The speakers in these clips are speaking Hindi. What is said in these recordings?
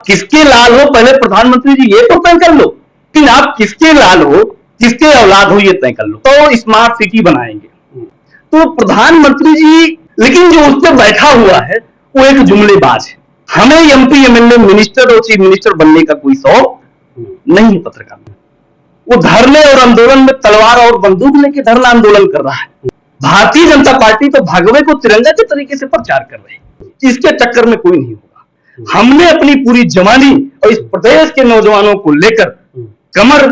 किसके लाल हो पहले प्रधानमंत्री जी ये तो तय कर लो, लेकिन आप किसके लाल हो, किसके औलाद हो ये तय कर लो। तो स्मार्ट सिटी बनाएंगे तो प्रधानमंत्री जी, लेकिन जो उस पर बैठा हुआ है वो एक जुमलेबाज है। हमें एमपी एमएलए मिनिस्टर और चीफ मिनिस्टर बनने का कोई शौक नहीं है। पत्रकार वो धरने और आंदोलन में तलवार और बंदूक लेके धरना आंदोलन कर रहा है। भारतीय जनता पार्टी तो भगवे को तिरंगा के तरीके से प्रचार कर रही है। इसके चक्कर में कोई नहीं होगा। हमने अपनी पूरी जवानी और इस प्रदेश के नौजवानों को लेकर कमर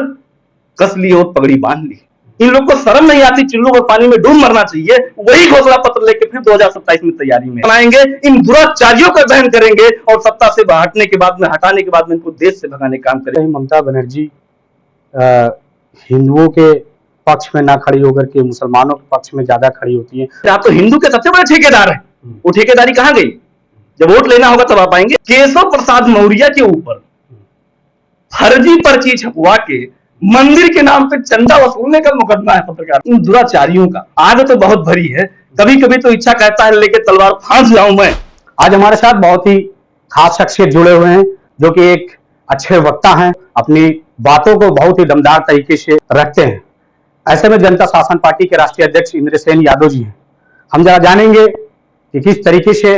कस ली और पगड़ी बांध ली। इन लोग को शर्म नहीं आती, चिल्लों को पानी में डूब मरना चाहिए। वही घोषणा पत्र लेके फिर 2027 में तैयारी में बनाएंगे, इन दुराचारियों का दहन करेंगे और सत्ता से हटाने के बाद में इनको देश से भगाने का काम करेंगे। ममता बनर्जी हिंदुओं के पक्ष में ना खड़ी होकर के मुसलमानों के पक्ष में ज्यादा खड़ी होती है। आप तो हिंदू के सबसे बड़े ठेकेदार हैं। वो ठेकेदारी कहां गई? जब वोट लेना होगा तब आप आएंगे। केशव प्रसाद मौर्य के ऊपर फर्जी पर्ची छपवा के मंदिर के नाम पे चंदा वसूलने का मुकदमा है पत्रकार। इन दुराचारियों का आग तो बहुत भरी है। कभी कभी तो इच्छा कहता है लेके तलवार फांस जाऊं मैं। आज हमारे साथ बहुत ही खास शख्सियत जुड़े हुए हैं जो कि एक अच्छे वक्ता हैं, अपनी बातों को बहुत ही दमदार तरीके से रखते हैं। ऐसे में जनता शासन पार्टी के राष्ट्रीय अध्यक्ष इंद्रसेन यादव जी हैं। हम जरा जानेंगे कि किस तरीके से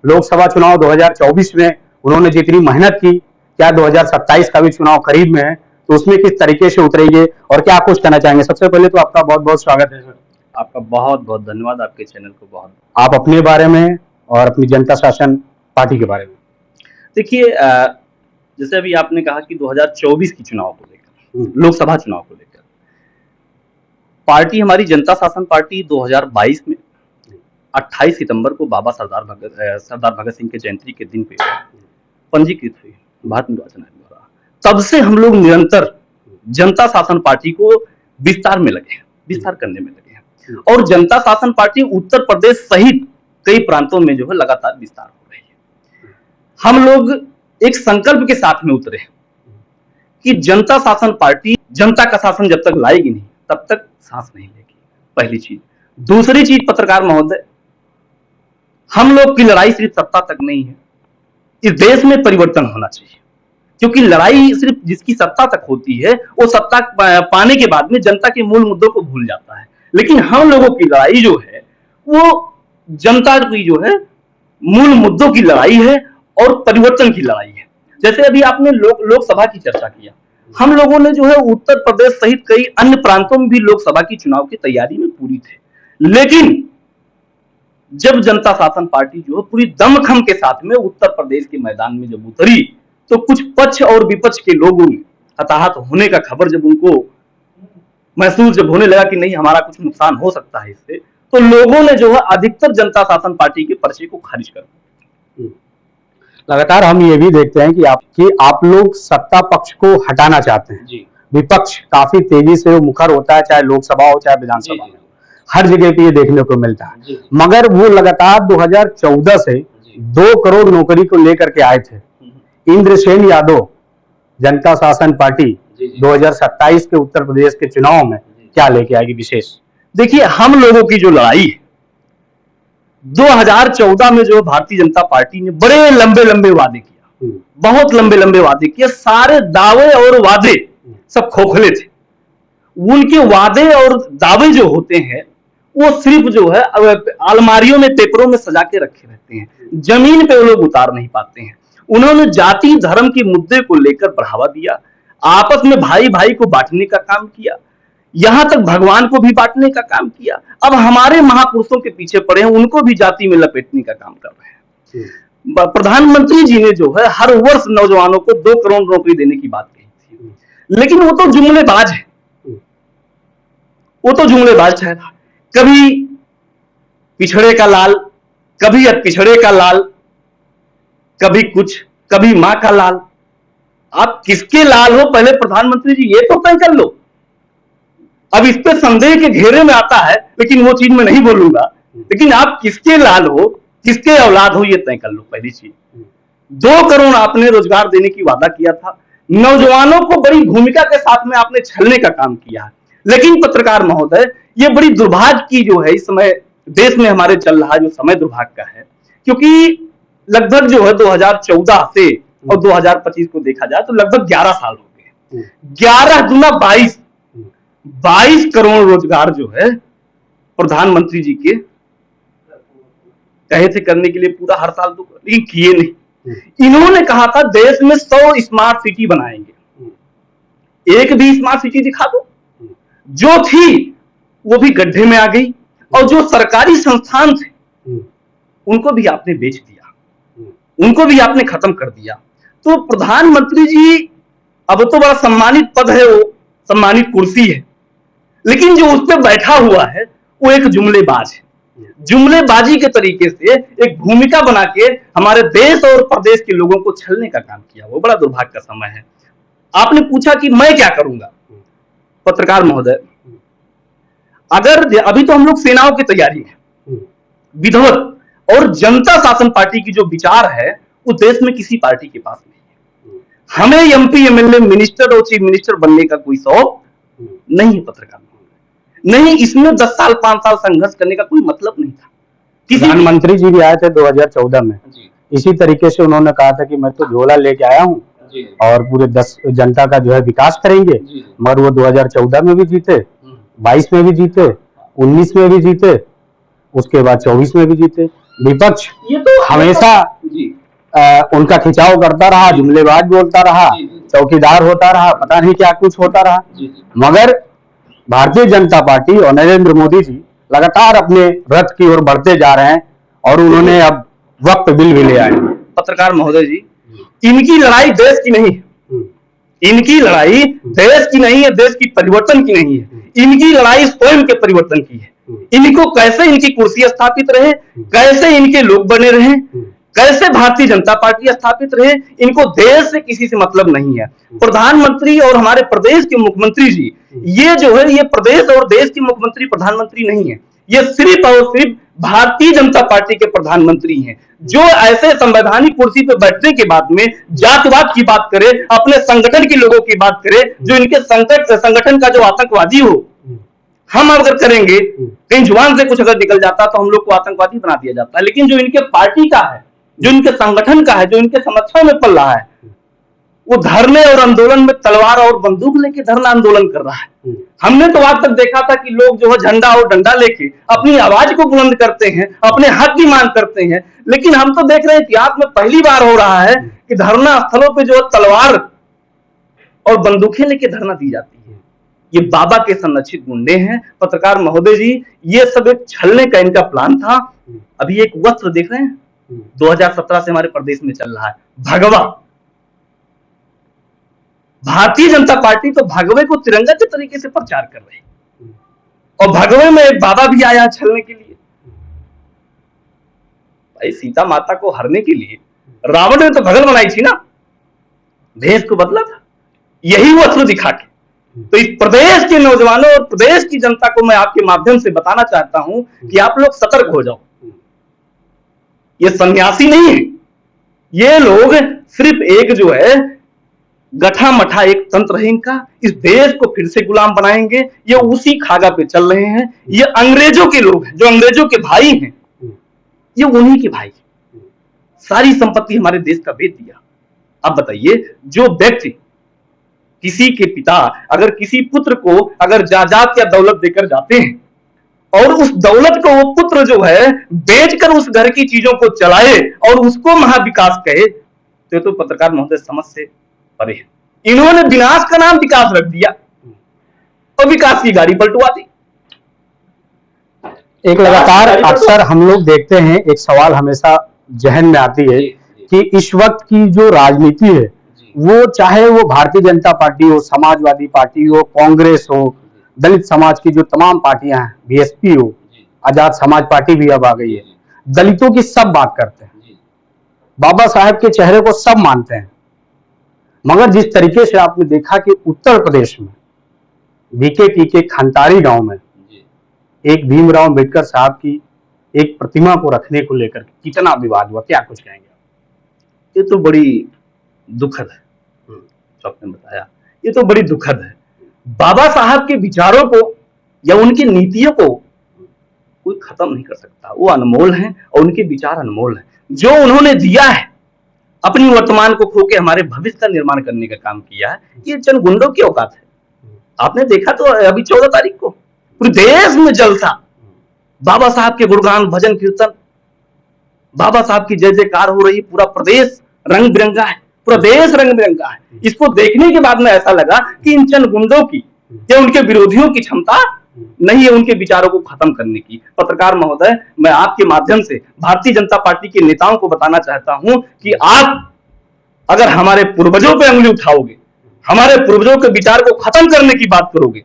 लोकसभा चुनाव 2024 में उन्होंने जितनी मेहनत की, क्या 2027 का भी चुनाव करीब में है तो उसमें किस तरीके से उतरेंगे और क्या कुछ कहना चाहेंगे। सबसे पहले तो आपका बहुत बहुत स्वागत है सर। आपका बहुत बहुत धन्यवाद, आपके चैनल को बहुत। आप अपने बारे में और अपनी जनता शासन पार्टी के बारे में। देखिए, जैसे अभी आपने कहा कि 2024 की चुनाव को लेकर, लोकसभा चुनाव को लेकर पार्टी, हमारी जनता शासन पार्टी 2022 में 28 सितंबर को बाबा सरदार भगत सिंह के जयंती के दिन पे पंजीकृत हुई भारत निर्वाचन आयोग द्वारा। तब से हम लोग निरंतर जनता शासन पार्टी को विस्तार करने में लगे हैं और जनता शासन पार्टी उत्तर प्रदेश सहित कई प्रांतों में जो है लगातार विस्तार हो रही है। हम लोग एक संकल्प के साथ में उतरे कि जनता शासन पार्टी जनता का शासन जब तक लाएगी नहीं तब तक सांस नहीं लेगी, पहली चीज। दूसरी चीज, पत्रकार महोदय, हम लोग की लड़ाई सिर्फ सत्ता तक नहीं है, इस देश में परिवर्तन होना चाहिए। क्योंकि लड़ाई सिर्फ जिसकी सत्ता तक होती है वो सत्ता पाने के बाद में जनता के मूल मुद्दों को भूल जाता है। लेकिन हम लोगों की लड़ाई जो है वो जनता की जो है मूल मुद्दों की लड़ाई है और परिवर्तन की लड़ाई है। जैसे अभी आपने लोकसभा की चर्चा किया, हम लोगों ने जो है उत्तर प्रदेश सहित कई अन्य प्रांतों में भी लोकसभा की चुनाव की तैयारी में पूरी थे। लेकिन जब जनता शासन पार्टी जो है पूरी दमखम के साथ में उत्तर प्रदेश के मैदान में जब उतरी तो कुछ पक्ष और विपक्ष के लोगों ने हताहत होने का खबर जब उनको महसूस जब होने लगा कि नहीं हमारा कुछ नुकसान हो सकता है इससे, तो लोगों ने जो है अधिकतर जनता शासन पार्टी के पर्चे को खारिज कर दिया। लगातार हम ये भी देखते हैं कि आप लोग सत्ता पक्ष को हटाना चाहते हैं जी। विपक्ष काफी तेजी से मुखर होता है, चाहे लोकसभा हो चाहे विधानसभा हो, हर जगह पे ये देखने को मिलता है। मगर वो लगातार 2014 से 2 करोड़ नौकरी को लेकर के आए थे। इंद्रसेन यादव जनता शासन पार्टी 2027 के उत्तर प्रदेश के चुनाव में क्या लेके आएगी विशेष? देखिए, हम लोगों की जो लड़ाई है 2014 में जो भारतीय जनता पार्टी ने बड़े लंबे लंबे वादे किया, बहुत लंबे लंबे वादे किए। सारे दावे और वादे सब खोखले थे। उनके वादे और दावे जो होते हैं वो सिर्फ जो है अलमारियों में पेपरों में सजा के रखे रहते हैं, जमीन पे वो लोग उतार नहीं पाते हैं। उन्होंने जाति धर्म के मुद्दे को लेकर बढ़ावा दिया, आपस में भाई भाई को बांटने का काम किया, यहां तक भगवान को भी बांटने का काम किया। अब हमारे महापुरुषों के पीछे पड़े हैं, उनको भी जाति में लपेटने का काम कर रहे हैं। प्रधानमंत्री जी ने जो है हर वर्ष नौजवानों को 2 करोड़ नौकरी देने की बात कही थी, लेकिन वो तो जुमलेबाज है, वो तो जुमलेबाज है। कभी पिछड़े का लाल, कभी पिछड़े का लाल, कभी कुछ, कभी मां का लाल। आप किसके लाल हो पहले प्रधानमंत्री जी ये तो तय कर लो। अब इस पे संदेह के घेरे में आता है, लेकिन वो चीज मैं नहीं बोलूंगा। लेकिन आप किसके लाल हो, किसके औलाद हो ये तय कर लो, पहली चीज। 2 करोड़ आपने रोजगार देने की वादा किया था, नौजवानों को बड़ी भूमिका के साथ में आपने छलने का काम किया है। लेकिन पत्रकार महोदय, ये बड़ी दुर्भाग्य की जो है इस समय देश में हमारे चल रहा जो समय दुर्भाग्य का है, क्योंकि लगभग जो है 2014 से और 2025 को देखा जाए तो लगभग 11 साल हो गए। 11 दूना 22, 22 करोड़ रोजगार जो है प्रधानमंत्री जी के कहे थे करने के लिए पूरा हर साल तो, लेकिन किए नहीं। इन्होंने कहा था देश में 100 स्मार्ट सिटी बनाएंगे, एक भी स्मार्ट सिटी दिखा दो। जो थी वो भी गड्ढे में आ गई, और जो सरकारी संस्थान थे उनको भी आपने बेच दिया, उनको भी आपने खत्म कर दिया। तो प्रधानमंत्री जी अब तो बड़ा सम्मानित पद है, वो सम्मानित कुर्सी है, लेकिन जो उस पर बैठा हुआ है वो एक जुमलेबाज है। जुमलेबाजी के तरीके से एक भूमिका बना के हमारे देश और प्रदेश के लोगों को छलने का काम किया, वो बड़ा दुर्भाग्य का समय है। आपने पूछा कि मैं क्या करूंगा, पत्रकार महोदय, अगर अभी तो हम लोग सेनाओं की तैयारी है, विधिवत और जनता शासन पार्टी की जो विचार है वो देश में किसी पार्टी के पास नहीं है। हमें एमपी एमएलए मिनिस्टर और चीफ मिनिस्टर बनने का कोई शौक नहीं है पत्रकार महोदय, नहीं, इसमें 10 साल 5 साल संघर्ष करने का कोई मतलब नहीं था। प्रधानमंत्री जी भी आए थे 2014 में, इसी तरीके से उन्होंने कहा था कि मैं तो झोला लेके आया हूँ और पूरे 10 जनता का जो है विकास करेंगे, मगर वो 2014 में भी जीते, 22 में भी जीते, 19 में भी जीते, उसके बाद 24 में भी जीते। विपक्ष ये तो हमेशा उनका खिंचाव करता रहा, जुमलेबाज बोलता रहा, चौकीदार होता रहा, पता नहीं क्या कुछ होता रहा, मगर भारतीय जनता पार्टी और नरेंद्र मोदी जी लगातार अपने रथ की ओर बढ़ते जा रहे हैं और उन्होंने अब वक्त बिल भी ले आए। पत्रकार महोदय जी, इनकी लड़ाई देश की नहीं है, इनकी लड़ाई देश की नहीं है, देश की परिवर्तन की नहीं है, इनकी लड़ाई स्वयं के परिवर्तन की है। इनको कैसे इनकी कुर्सी स्थापित रहे, कैसे इनके लोग बने रहे, कैसे भारतीय जनता पार्टी स्थापित रहे, इनको देश से किसी से मतलब नहीं है। प्रधानमंत्री और हमारे प्रदेश के मुख्यमंत्री जी, ये जो है ये प्रदेश और देश के मुख्यमंत्री प्रधानमंत्री नहीं है, ये सिर्फ और सिर्फ भारतीय जनता पार्टी के प्रधानमंत्री हैं, जो ऐसे संवैधानिक कुर्सी पे बैठने के बाद में जातिवाद की बात करे, अपने संगठन के लोगों की बात करे, जो इनके संगठन का जो आतंकवादी हो, हम अगर करेंगे कहीं जुबान से कुछ अगर निकल जाता तो हम लोग को आतंकवादी बना दिया जाता है, लेकिन जो इनके पार्टी का है, जो इनके संगठन का है, जो इनके समर्थन में पल रहा है, वो धरने और आंदोलन में तलवार और बंदूक लेके धरना आंदोलन कर रहा है। हमने तो आज तक देखा था कि लोग जो है झंडा और डंडा लेके अपनी आवाज को बुलंद करते हैं, अपने हक की मांग करते हैं, लेकिन हम तो देख रहे हैं इतिहास में पहली बार हो रहा है कि धरना स्थलों पे जो तलवार और बंदूकें लेके धरना दी जाती है। ये बाबा के संरक्षित गुंडे हैं। पत्रकार महोदय जी, ये सब एक छलने का इनका प्लान था। अभी एक वस्त्र देख रहे हैं 2017 से हमारे प्रदेश में चल रहा है, भगवा। भारतीय जनता पार्टी तो भगवे को तिरंगा के तरीके से प्रचार कर रही है, और भगवे में एक बाबा भी आया छलने के लिए। भाई, सीता माता को हरने के लिए रावण ने तो भगल बनाई थी ना, भेष को बदला था यही वस्त्र दिखा के। तो इस प्रदेश के नौजवानों और प्रदेश की जनता को मैं आपके माध्यम से बताना चाहता हूं कि आप लोग सतर्क हो जाओ। ये सन्यासी नहीं है, ये लोग सिर्फ एक जो है गठा मठा एक तंत्र है इनका, इस देश को फिर से गुलाम बनाएंगे। ये उसी खागा पे चल रहे हैं। ये अंग्रेजों के लोग हैं, जो अंग्रेजों के भाई हैं, ये उन्हीं के भाई। सारी संपत्ति हमारे देश का बेच दिया। अब बताइए, जो व्यक्ति किसी के पिता अगर किसी पुत्र को अगर जायदाद या दौलत देकर जाते हैं और उस दौलत को वो पुत्र जो है बेचकर उस घर की चीजों को चलाए और उसको महाविकास कहे, तो पत्रकार महोदय समझ से परे है। इन्होंने विनाश का नाम विकास रख दिया और विकास की गाड़ी पलटवा दी। एक लगातार अक्सर हम लोग देखते हैं, एक सवाल हमेशा जहन में आती है कि इस वक्त की जो राजनीति है, वो चाहे वो भारतीय जनता पार्टी हो, समाजवादी पार्टी हो, कांग्रेस हो, दलित समाज की जो तमाम पार्टियां हैं, बीएसपी हो, आजाद समाज पार्टी भी अब आ गई है, दलितों की सब बात करते हैं, बाबा साहेब के चेहरे को सब मानते हैं। मगर जिस तरीके से आपने देखा कि उत्तर प्रदेश में बीकेटी के खंतारी गांव में एक भीमराव अंबेडकर साहब की एक प्रतिमा को रखने को लेकर कितना विवाद हुआ, क्या कुछ कहेंगे? ये तो बड़ी दुखद है, जो आपने बताया, ये तो बड़ी दुखद है। बाबा साहब के विचारों को या उनकी नीतियों को कोई खत्म नहीं कर सकता। वो अनमोल हैं और उनके विचार अनमोल हैं। जो उन्होंने दिया है अपनी वर्तमान को खो के हमारे भविष्य का निर्माण करने का काम किया है। ये चंद गुंडों की औकात है। आपने देखा तो अभी 14 तारीख को पूरे देश में जलसा, बाबा साहब के गुणगान, भजन कीर्तन, बाबा साहब की जय जयकार हो रही, पूरा प्रदेश रंग बिरंगा है, पूरा देश रंग बिरंगा है। इसको देखने के बाद में ऐसा लगा कि इन चंद गुंडों की या उनके विरोधियों की क्षमता नहीं है उनके विचारों को खत्म करने की। पत्रकार महोदय, मैं आपके माध्यम से भारतीय जनता पार्टी के नेताओं को बताना चाहता हूं कि आप अगर हमारे पूर्वजों पे उंगली उठाओगे, हमारे पूर्वजों के विचार को खत्म करने की बात करोगे,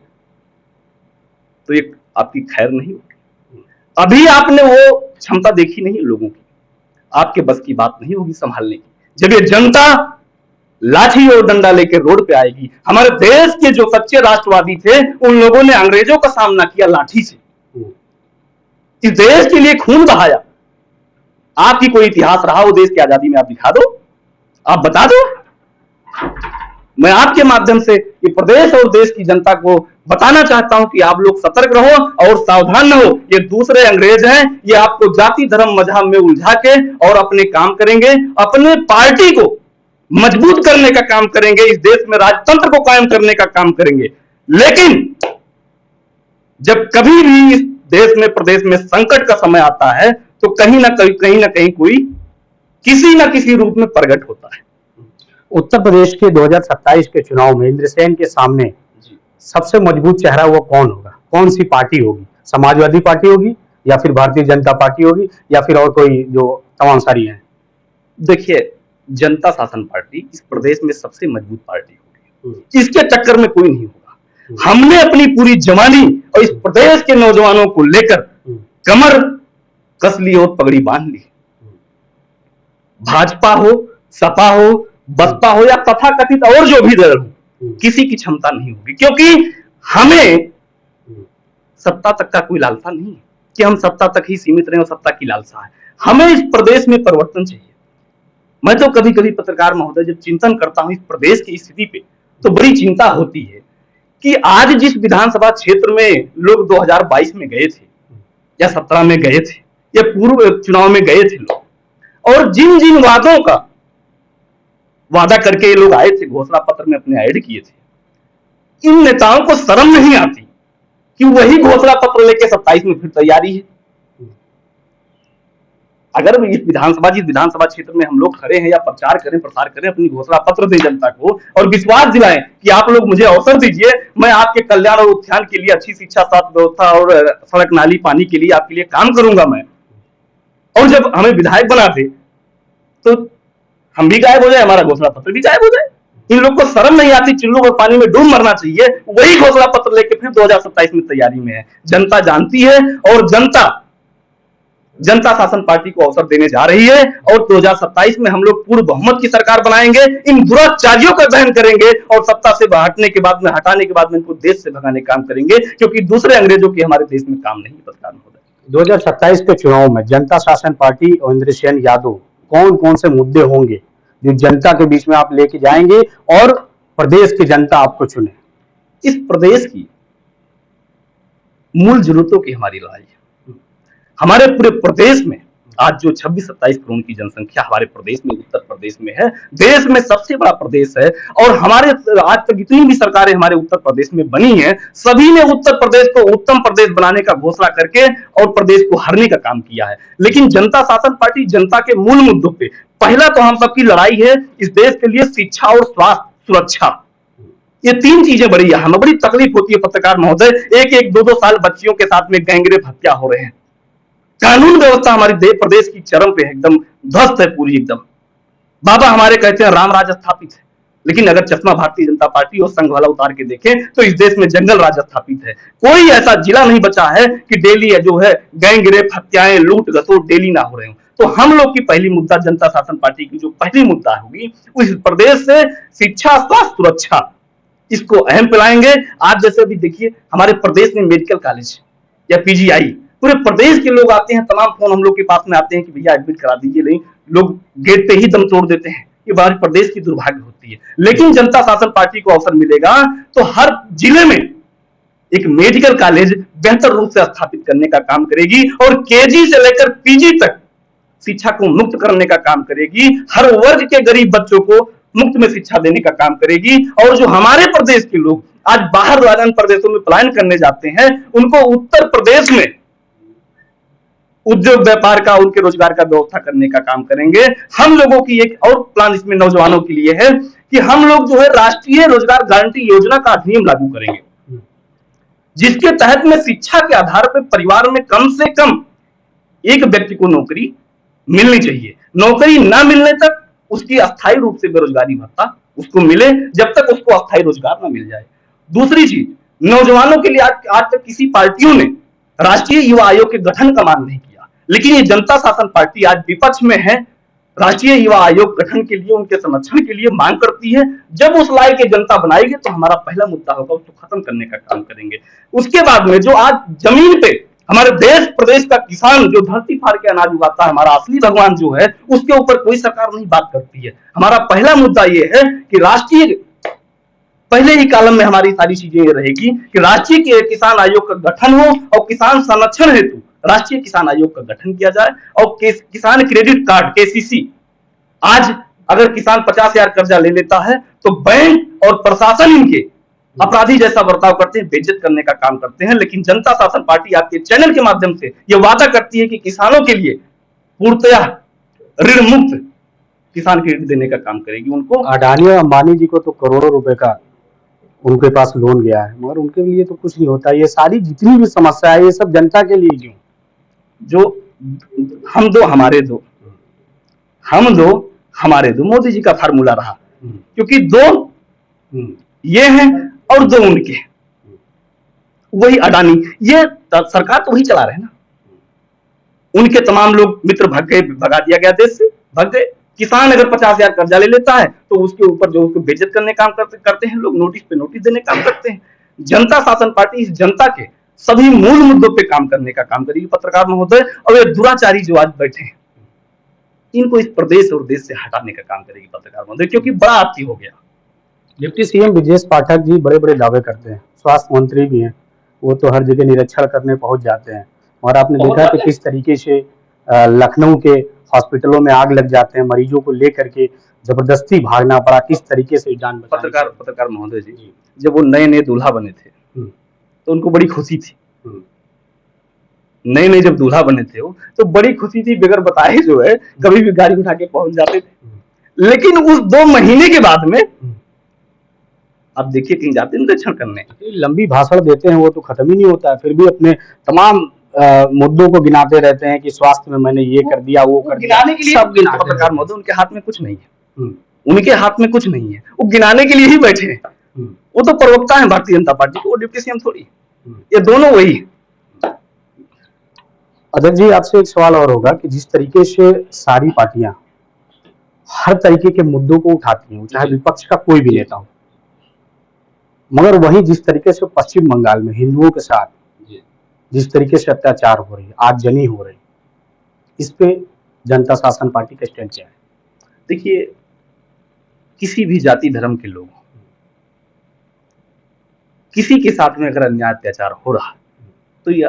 तो ये आपकी खैर नहीं होगी। अभी आपने वो क्षमता देखी नहीं लोगों की, आपके बस की बात नहीं होगी संभालने की। जब ये जनता लाठी और डंडा लेकर रोड पे आएगी, हमारे देश के जो सच्चे राष्ट्रवादी थे उन लोगों ने अंग्रेजों का सामना किया लाठी से, इस देश के लिए खून बहाया। आपकी कोई इतिहास रहा हो देश की आजादी में, आप दिखा दो, आप बता दो। मैं आपके माध्यम से ये प्रदेश और देश की जनता को बताना चाहता हूं कि आप लोग सतर्क रहो और सावधान न हो। ये दूसरे अंग्रेज हैं, ये आपको जाति धर्म मजहब में उलझा के और अपने काम करेंगे, अपने पार्टी को मजबूत करने का काम करेंगे, इस देश में राजतंत्र को कायम करने का काम करेंगे। लेकिन जब कभी भी इस देश में प्रदेश में संकट का समय आता है तो कहीं ना कहीं कोई किसी न किसी रूप में प्रकट होता है। उत्तर प्रदेश के 2027 के चुनाव में इंद्रसेन के सामने सबसे मजबूत चेहरा वो कौन होगा? कौन सी पार्टी होगी? समाजवादी पार्टी होगी या फिर भारतीय जनता पार्टी होगी या फिर और कोई जो तमाम सारी हैं? देखिए, जनता शासन पार्टी इस प्रदेश में सबसे मजबूत पार्टी होगी, इसके टक्कर में कोई नहीं होगा। हमने अपनी पूरी जवानी और इस प्रदेश के नौजवानों को लेकर कमर कस ली और पगड़ी बांध ली। भाजपा हो, सपा हो, बसपा हो या तथाकथित और जो भी दल हो, किसी की क्षमता नहीं होगी, क्योंकि हमें सत्ता तक का कोई लालसा नहीं है कि हम सत्ता तक ही सीमित रहे और सत्ता की लालसा है। हमें इस प्रदेश में परिवर्तन चाहिए। मैं तो कभी कभी पत्रकार महोदय जब चिंतन करता हूं इस प्रदेश की स्थिति पे, तो बड़ी चिंता होती है कि आज जिस विधानसभा क्षेत्र में लोग 2022 में गए थे या 17 में गए थे या पूर्व चुनाव में गए थे लोग, और जिन जिन वादों का वादा करके ये लोग आए थे, घोषणा पत्र में अपने ऐड किए थे, इन नेताओं को शर्म नहीं आती कि वही घोषणा पत्र लेके 27 में फिर तैयारी है। अगर इस जिस विधानसभा क्षेत्र में हम लोग खड़े हैं या प्रचार करें, प्रसार करें, अपनी घोषणा पत्र दें जनता को और विश्वास दिलाएं कि आप लोग मुझे अवसर दीजिए, मैं आपके कल्याण और उत्थान के लिए, अच्छी शिक्षा, स्वास्थ्य व्यवस्था और सड़क नाली पानी के लिए आपके लिए काम करूंगा मैं, और जब हमें विधायक बना दे तो हम भी गायब हो जाए, हमारा घोषणा पत्र भी गायब हो जाए। इन लोग को शर्म नहीं आती, चिल्लों को पानी में डूब मरना चाहिए। वही घोषणा पत्र लेके फिर 2027 में तैयारी में है। जनता जानती है और जनता शासन पार्टी को अवसर देने जा रही है और 2027 में हम लोग पूर्ण बहुमत की सरकार बनाएंगे, इन दुराचारियों का दहन करेंगे और सत्ता से हटाने के बाद में इनको देश से भगाने का काम करेंगे, क्योंकि दूसरे अंग्रेजों की हमारे देश में काम नहीं। पत्रकार महोदय, 2027 के चुनाव में जनता शासन पार्टी और इंद्रसेन यादव कौन कौन से मुद्दे होंगे जो जनता के बीच में आप लेके जाएंगे और प्रदेश की जनता आपको चुने? इस प्रदेश की मूल जरूरतों की हमारी लड़ाई है। हमारे पूरे प्रदेश में आज जो 26-27 करोड़ की जनसंख्या हमारे प्रदेश में, उत्तर प्रदेश में है, देश में सबसे बड़ा प्रदेश है, और हमारे आज तक जितनी भी सरकारें हमारे उत्तर प्रदेश में बनी हैं, सभी ने उत्तर प्रदेश को उत्तम प्रदेश बनाने का घोषणा करके और प्रदेश को हरने का काम किया है। लेकिन जनता शासन पार्टी जनता के मूल मुद्दों पे, पहला तो हम सबकी लड़ाई है इस देश के लिए शिक्षा और स्वास्थ्य सुरक्षा। ये तीन चीजें बड़ी है, हमें बड़ी तकलीफ होती है पत्रकार महोदय। एक 2 साल बच्चियों के साथ में गैंगरेप हत्या हो रहे हैं, कानून व्यवस्था हमारी प्रदेश की चरम पे है, एकदम ध्वस्त है पूरी एकदम। बाबा हमारे कहते हैं राम राज स्थापित है, लेकिन अगर चश्मा भारतीय जनता पार्टी और संघ वाला उतार के देखें तो इस देश में जंगल राज स्थापित है। कोई ऐसा जिला नहीं बचा है कि डेली जो है गैंगरेप, हत्याएं, लूट घसोट डेली ना हो रहे हो। तो हम लोग की पहली मुद्दा, जनता शासन पार्टी की जो पहली मुद्दा होगी उस प्रदेश से शिक्षा, स्वास्थ्य, सुरक्षा, इसको अहम पिलाएंगे। आप जैसे भी देखिए हमारे प्रदेश में मेडिकल कॉलेज या पीजीआई, पूरे प्रदेश के लोग आते हैं, तमाम फोन हम लोग के पास में आते हैं कि भैया एडमिट करा दीजिए, नहीं लोग गेट पे ही दम तोड़ देते हैं। ये हमारे प्रदेश की दुर्भाग्य होती है। लेकिन जनता शासन पार्टी को अवसर मिलेगा तो हर जिले में एक मेडिकल कॉलेज बेहतर रूप से स्थापित करने का काम करेगी और केजी से लेकर पीजी तक शिक्षा को मुक्त करने का काम करेगी, हर वर्ग के गरीब बच्चों को मुफ्त में शिक्षा देने का काम करेगी। और जो हमारे प्रदेश के लोग आज बाहर अन्य प्रदेशों में पलायन करने जाते हैं, उनको उत्तर प्रदेश में उद्योग व्यापार का, उनके रोजगार का व्यवस्था करने का काम करेंगे। हम लोगों की एक और प्लान इसमें नौजवानों के लिए है कि हम लोग जो है राष्ट्रीय रोजगार गारंटी योजना का अधिनियम लागू करेंगे, जिसके तहत में शिक्षा के आधार पर परिवार में कम से कम एक व्यक्ति को नौकरी मिलनी चाहिए। नौकरी ना मिलने तक उसकी अस्थायी रूप से बेरोजगारी भत्ता उसको मिले, जब तक उसको अस्थायी रोजगार ना मिल जाए। दूसरी चीज, नौजवानों के लिए आज तक किसी पार्टियों ने राष्ट्रीय युवा आयोग के गठन का मांग नहीं किया, लेकिन ये जनता शासन पार्टी आज विपक्ष में है, राष्ट्रीय युवा आयोग गठन के लिए, उनके संरक्षण के लिए मांग करती है। जब उस लायक की जनता बनाएगी तो हमारा पहला मुद्दा होगा, उसको खत्म करने का काम करेंगे। उसके बाद में जो आज जमीन पे हमारे देश प्रदेश का किसान जो धरती फाड़ के अनाज उगाता है, हमारा असली भगवान जो है, उसके ऊपर कोई सरकार नहीं बात करती है। हमारा पहला मुद्दा ये है कि राष्ट्रीय, पहले ही कॉलम में हमारी सारी चीजें ये रहेगी कि राष्ट्रीय किसान आयोग का गठन हो और किसान संरक्षण हेतु राष्ट्रीय किसान आयोग का गठन किया जाए। और किसान क्रेडिट कार्ड KCC, आज अगर किसान 50,000 कर्जा ले लेता है तो बैंक और प्रशासन इनके अपराधी जैसा बर्ताव करते हैं, बेइज्जत करने का काम करते हैं। लेकिन जनता शासन पार्टी आपके चैनल के माध्यम से यह वादा करती है कि किसानों के लिए पूर्णतः ऋण मुक्त किसान क्रेडिट देने का काम करेगी। उनको अडानी और अंबानी जी को तो करोड़ों रुपए का उनके पास लोन गया है, मगर उनके लिए तो कुछ नहीं होता। ये सारी जितनी भी समस्या है ये सब जनता के लिए क्यों? जो हम दो हमारे दो, हम दो हमारे दो मोदी जी का फार्मूला रहा, क्योंकि दो ये हैं और दो उनके, वही अडानी, ये सरकार तो वही चला रहे हैं ना। उनके तमाम लोग मित्र भग गए, भगा दिया गया देश से, भग गए। किसान अगर 50,000 कर्जा ले लेता है तो उसके ऊपर जो उसको बेइज्जत करने काम करते हैं लोग, नोटिस पे नोटिस देने काम करते हैं। जनता शासन पार्टी इस जनता के सभी मूल मुद्दों पे काम करने का काम करेगी पत्रकार महोदय। और ये दुराचारी जो आज बैठे हैं, इनको इस प्रदेश और देश से हटाने का काम करेगी पत्रकार महोदय, क्योंकि बड़ा आपत्ति हो गया। डिप्टी CM ब्रजेश पाठक जी बड़े बड़े दावे करते हैं, स्वास्थ्य मंत्री भी हैं, वो तो हर जगह निरीक्षण करने पहुंच जाते हैं। और आपने देखा कि किस तरीके से लखनऊ के हॉस्पिटलों में आग लग जाते हैं, मरीजों को लेकर के जबरदस्ती भागना पड़ा, किस तरीके से जान बचाई। पत्रकार महोदय जी, जब वो नए दूल्हा बने थे तो उनको बड़ी खुशी थी। नए जब दूल्हा बने थे वो, तो बड़ी खुशी थी, बगैर बताए जो है कभी भी गाड़ी उठा के पहुंच जाते थे। लेकिन उस 2 महीने के बाद में अब देखिए कहीं जाते हैं निरीक्षण करने, लंबी भाषण देते हैं, वो तो खत्म ही नहीं होता है, फिर भी अपने तमाम मुद्दों को गिनाते रहते हैं कि स्वास्थ्य में मैंने ये कर दिया, वो कर दिया। गिनाने के लिए सब गिनाते पत्रकार महोदय, उनके हाथ में कुछ नहीं है, उनके हाथ में कुछ नहीं है, वो गिनाने के लिए ही बैठे हैं। वो तो प्रवक्ता है भारतीय जनता पार्टी को, वो डिप्टी CM थोड़ी, ये दोनों वही है। अध्यक्ष जी, आपसे एक सवाल और होगा कि जिस तरीके से सारी पार्टियां हर तरीके के मुद्दों को उठाती हैं, चाहे विपक्ष का कोई भी नेता हो, मगर वहीं जिस तरीके से पश्चिम बंगाल में हिंदुओं के साथ जिस तरीके से अत्याचार हो रही है, आगजनी हो रही, इस पे जनता शासन पार्टी का स्टैंड क्या है? देखिए, किसी भी जाति धर्म के लोग, किसी के साथ में अगर अन्याय अत्याचार हो रहा तो यह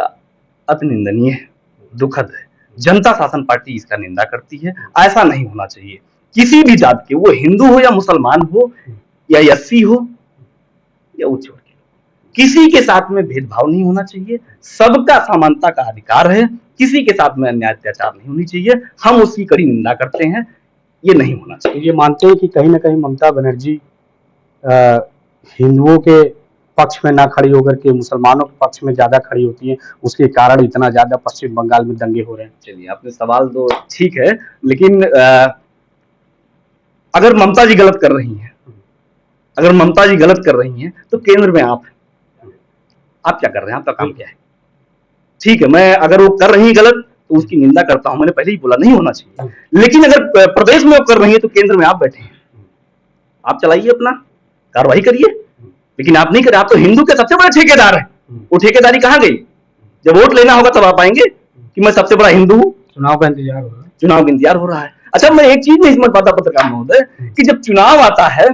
अति निंदनीय है, दुखद है। जनता शासन पार्टी इसका निंदा करती है। ऐसा नहीं होना चाहिए। किसी भी जात के, वो हिंदू हो या मुसलमान हो या SC हो या उच्च वर्ग, किसी के साथ में भेदभाव नहीं होना चाहिए। सबका समानता का अधिकार है, किसी के साथ में अन्याय अत्याचार नहीं होनी चाहिए। हम उसकी कड़ी निंदा करते हैं, ये नहीं होना चाहिए। ये मानते हैं कि कहीं ना कहीं ममता बनर्जी हिंदुओं के पक्ष में ना खड़ी होकर के मुसलमानों के पक्ष में ज्यादा खड़ी होती है, उसके कारण इतना ज्यादा पश्चिम बंगाल में दंगे हो रहे हैं। चलिए, आपने सवाल तो ठीक है, लेकिन अगर ममता जी गलत कर रही हैं, अगर ममता जी गलत कर रही हैं तो केंद्र में आप क्या कर रहे हैं? आपका काम क्या है? ठीक है, मैं अगर वो कर रही है गलत तो उसकी निंदा करता हूं, मैंने पहले ही बोला नहीं होना चाहिए। लेकिन अगर प्रदेश में वो कर रही है तो केंद्र में आप बैठे हैं, आप चलाइए, अपना कार्रवाई करिए, लेकिन आप नहीं करें। आप तो हिंदू के सबसे बड़े ठेकेदार हैं। वो ठेकेदारी कहां गई? जब वोट लेना होगा तब आप आएंगे कि मैं सबसे बड़ा हिंदू हूं। चुनाव का इंतजार हो रहा है, चुनाव का इंतजार हो रहा है। अच्छा, मैं एक चीज नहीं समझ पाता पत्रकार महोदय कि जब चुनाव आता है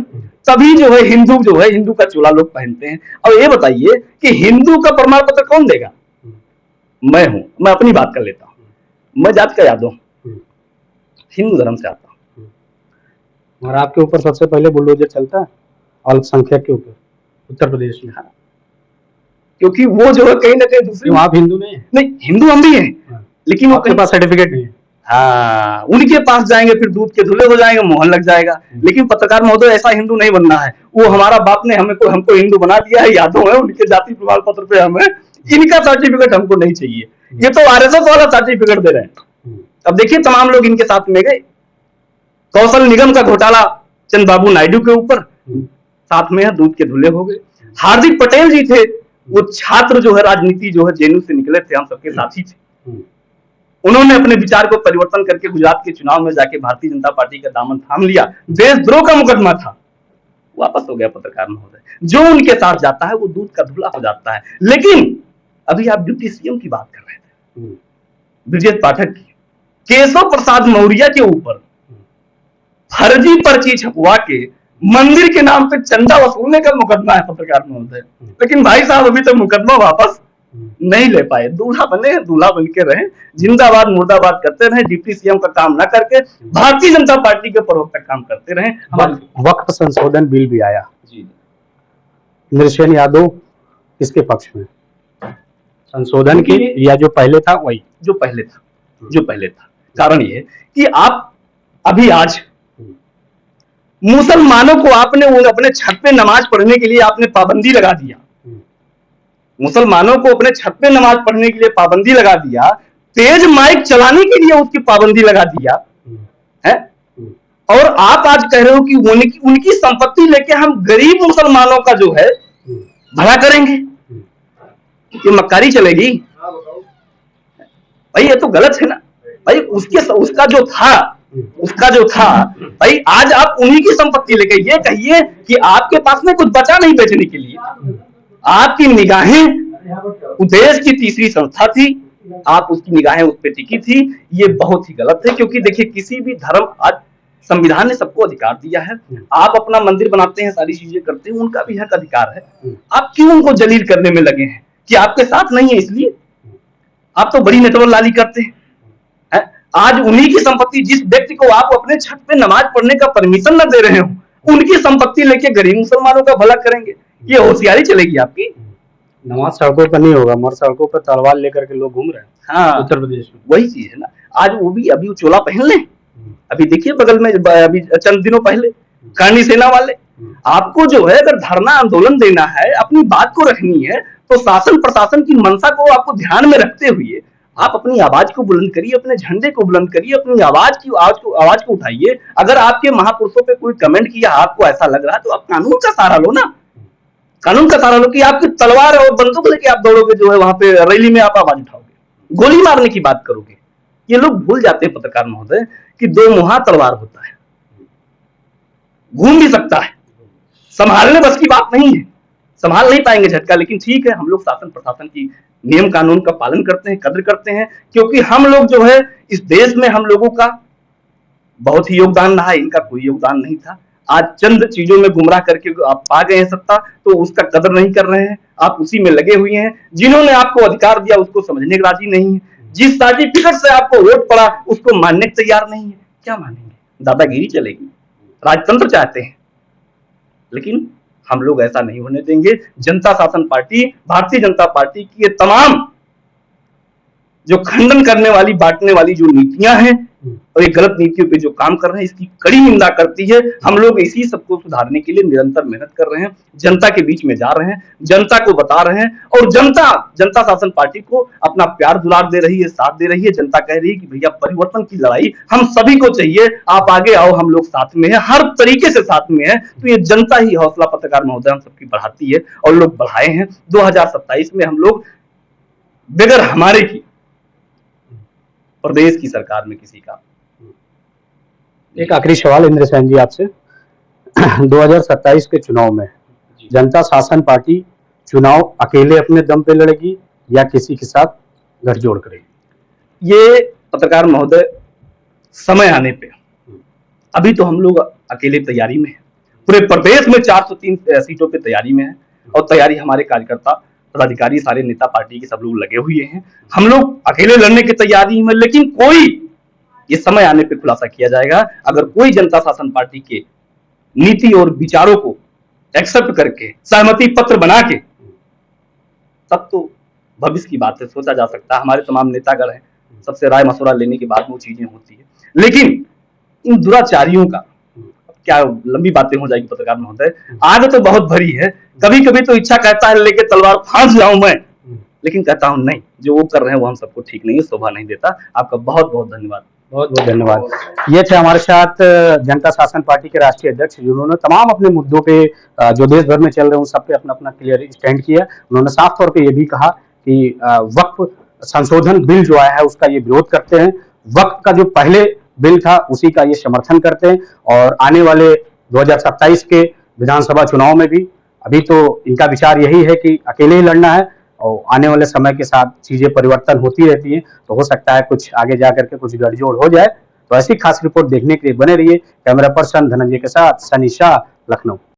तभी जो है हिंदू का चोला लोग पहनते हैं। और ये बताइए कि हिंदू का प्रमाण पत्र कौन देगा? मैं हूं, मैं अपनी बात कर लेता हूं, मैं जात का यादव हूं, हिंदू धर्म से आता हूँ। और आपके ऊपर सबसे पहले बुलडोजर चलता है अल्पसंख्यक के ऊपर उत्तर प्रदेश में। हाँ। क्योंकि वो जो है कहीं ना कहीं दूसरी, आप हिंदू नहीं है? नहीं, हिंदू हम भी हैं, लेकिन वो आपके पास सर्टिफिकेट नहीं है। हाँ, उनके पास जाएंगे फिर दूध के धुले हो जाएंगे, मोहन लग जाएगा। लेकिन पत्रकार महोदय ऐसा हिंदू नहीं बनना है। वो हमारा बाप ने हमको हिंदू बना दिया है, यादव है, उनके जाति प्रमाण पत्र पे हमें इनका सर्टिफिकेट हमको नहीं चाहिए। ये तो आरएसएस वाला सर्टिफिकेट दे रहे हैं। अब देखिए तमाम लोग इनके साथ में गए। कौशल निगम का घोटाला चंद्रबाबू नायडू के ऊपर, साथ में दूध के धुले हो गए। हार्दिक पटेल जी थे, वो छात्र जो है राजनीति जो है जेएनयू से निकले थे, हम सबके साथी थे। उन्होंने अपने विचार को परिवर्तन करके गुजरात के चुनाव में जाके भारतीय जनता पार्टी का दामन थाम लिया। देशद्रोह का मुकदमा था, वापस हो गया पत्रकार महोदय। जो उनके साथ जाता है वो दूध का धुला हो जाता है। लेकिन अभी आप डिप्टी सीएम की बात कर रहे थे, ब्रजेश पाठक की, केशव प्रसाद मौर्य के ऊपर फर्जी पर्ची छपवा के मंदिर के नाम पे चंदा वसूलने का मुकदमा है पत्रकार महोदय। लेकिन भाई साहब अभी तक मुकदमा वापस नहीं ले पाए। दूल्हा बने, दूल्हा बन के रहे, जिंदाबाद मुर्दाबाद करते रहे, डिप्टी सीएम का काम ना करके भारतीय जनता पार्टी के प्रवक्ता काम करते रहे। वक्फ संशोधन बिल भी आया जी, इंद्रसेन यादव किसके पक्ष में? संशोधन की या जो पहले था वही? जो पहले था। कारण ये कि आप अभी आज मुसलमानों को आपने अपने छत पे नमाज पढ़ने के लिए आपने पाबंदी लगा दिया। मुसलमानों को अपने छत पे नमाज पढ़ने के लिए पाबंदी लगा दिया, तेज माइक चलाने के लिए उसकी पाबंदी लगा दिया है। और आप आज कह रहे हो कि उनकी संपत्ति लेके हम गरीब मुसलमानों का जो है भला करेंगे, ये मक्कारी चलेगी भाई? ये तो गलत है ना भाई। उसका जो था भाई, आज आप उन्हीं की संपत्ति लेके ये कहिए कि आपके पास में कुछ बचा नहीं बेचने के लिए। आपकी निगाहें देश की तीसरी संस्था थी, आप उसकी निगाहें उस पर टिकी थी। ये बहुत ही गलत है, क्योंकि देखिए किसी भी धर्म, आज संविधान ने सबको अधिकार दिया है। आप अपना मंदिर बनाते हैं, सारी चीजें करते हैं, उनका भी हक अधिकार है। आप क्यों उनको जलील करने में लगे हैं? कि आपके साथ नहीं है इसलिए? आप तो बड़ी नेतवर लाली करते हैं। आज उन्हीं की संपत्ति, जिस व्यक्ति को आप अपने छत पे नमाज पढ़ने का परमिशन न दे रहे हो, उनकी संपत्ति लेके गरीब मुसलमानों का भला करेंगे, ये होशियारी चलेगी आपकी? नमाज सड़कों पर नहीं होगा, मगर सड़कों पर तलवार लेकर के लोग घूम रहे हैं। हाँ, उत्तर प्रदेश में वही चीज है ना। आज वो भी अभी चोला पहन ले। अभी देखिए बगल में अभी चंद दिनों पहले करनी सेना वाले, आपको जो है अगर धरना आंदोलन देना है, अपनी बात को रखनी है, तो शासन प्रशासन की मंशा को आपको ध्यान में रखते हुए आप अपनी आवाज को बुलंद करिए, अपने झंडे को बुलंद करिए, अपनी आवाज को उठाइए। अगर आपके महापुरुषों पे कोई कमेंट किया, आपको ऐसा लग रहा है, तो आप कानून का सहारा लो ना। कानून का सहारा लो कि आपकी तलवार और बंदूक लेके आप दौड़ोगे जो है वहां पे रैली में, आप आवाज उठाओगे, गोली मारने की बात करोगे। ये लोग भूल जाते हैं पत्रकार महोदय कि दो मुहा तलवार होता है, घूम भी सकता है, संभालने बस की बात नहीं है, संभाल नहीं पाएंगे झटका। लेकिन ठीक है, हम लोग शासन प्रशासन की नियम कानून का पालन करते हैं, कद्र करते हैं, क्योंकि हम लोग जो है इस देश में हम लोगों का बहुत ही योगदान रहा है, इनका कोई योगदान नहीं था। आज चंद चीजों में गुमराह करके आप पा गए हैं सत्ता, तो उसका कदर नहीं कर रहे हैं, आप उसी में लगे हुए हैं। जिन्होंने आपको अधिकार दिया उसको समझने के राजी नहीं है, जिस सर्टिफिकेट से आपको वोट पड़ा उसको मानने के तैयार नहीं है। क्या मानेंगे? दादागिरी चलेगी, राजतंत्र चाहते हैं, लेकिन हम लोग ऐसा नहीं होने देंगे। जनता शासन पार्टी, भारतीय जनता पार्टी की ये तमाम जो खंडन करने वाली, बांटने वाली जो नीतियां हैं और ये गलत नीतियों पे जो काम कर रहे हैं, इसकी कड़ी निंदा करती है। हम लोग इसी सबको सुधारने के लिए निरंतर मेहनत कर रहे हैं, जनता के बीच में जा रहे हैं, जनता को बता रहे हैं, और जनता शासन पार्टी को अपना प्यार दुलार दे रही है, साथ दे रही है। जनता कह रही है कि भैया परिवर्तन की लड़ाई हम सभी को चाहिए, आप आगे आओ, हम लोग साथ में हैं, हर तरीके से साथ में है। तो ये जनता ही हौसला पत्रकार महोदय हम सबकी बढ़ाती है, और लोग बढ़ाए हैं। 2027 में हम लोग बगैर हमारे की प्रदेश की सरकार में किसी का। एक आखिरी सवाल इंद्रसेन जी आपसे, 2027 के चुनाव में जनता शासन पार्टी चुनाव अकेले अपने दम पे लड़ेगी या किसी के साथ गठजोड़ करेगी? ये पत्रकार महोदय समय आने पे, अभी तो हम लोग अकेले तैयारी में हैं, पूरे प्रदेश में 403 सीटों पे तैयारी में है, और तैयारी हमारे कार्यकर्ता, पदाधिकारी, सारे नेता पार्टी के सब लोग लगे हुए हैं। हम लोग अकेले लड़ने की तैयारी में, लेकिन कोई ये समय आने पर खुलासा किया जाएगा। अगर कोई जनता शासन पार्टी के नीति और विचारों को एक्सेप्ट करके सहमति पत्र बना के, तब तो भविष्य की बात है, सोचा जा सकता है। हमारे तमाम नेतागण हैं, सबसे राय मशवरा लेने के बाद वो चीजें होती है। लेकिन इन दुराचारियों का क्या, लंबी बातें हो जाएगी पत्रकार महोदय, आग तो बहुत भरी है। कभी कभी तो इच्छा कहता है लेके तलवार फांस जाऊं मैं, लेकिन कहता हूं नहीं, जो वो कर रहे हैं वो हम सबको ठीक नहीं है, शोभा नहीं देता। आपका बहुत बहुत धन्यवाद। बहुत बहुत धन्यवाद। ये थे हमारे साथ जनता शासन पार्टी के राष्ट्रीय अध्यक्ष, जिन्होंने तमाम अपने मुद्दों पे जो देश भर में चल रहे हैं उन सब पे अपना अपना क्लियर स्टैंड किया। उन्होंने साफ तौर पे ये भी कहा कि वक्फ संशोधन बिल जो आया है उसका ये विरोध करते हैं, वक्फ का जो पहले बिल था उसी का ये समर्थन करते हैं, और आने वाले 2027 के विधानसभा चुनाव में भी अभी तो इनका विचार यही है कि अकेले ही लड़ना है, और आने वाले समय के साथ चीजें परिवर्तन होती रहती हैं, तो हो सकता है कुछ आगे जाकर के कुछ गठजोड़ हो जाए। तो ऐसी खास रिपोर्ट देखने के लिए बने रहिए। कैमरा पर्सन धनंजय के साथ सनी शाह, लखनऊ।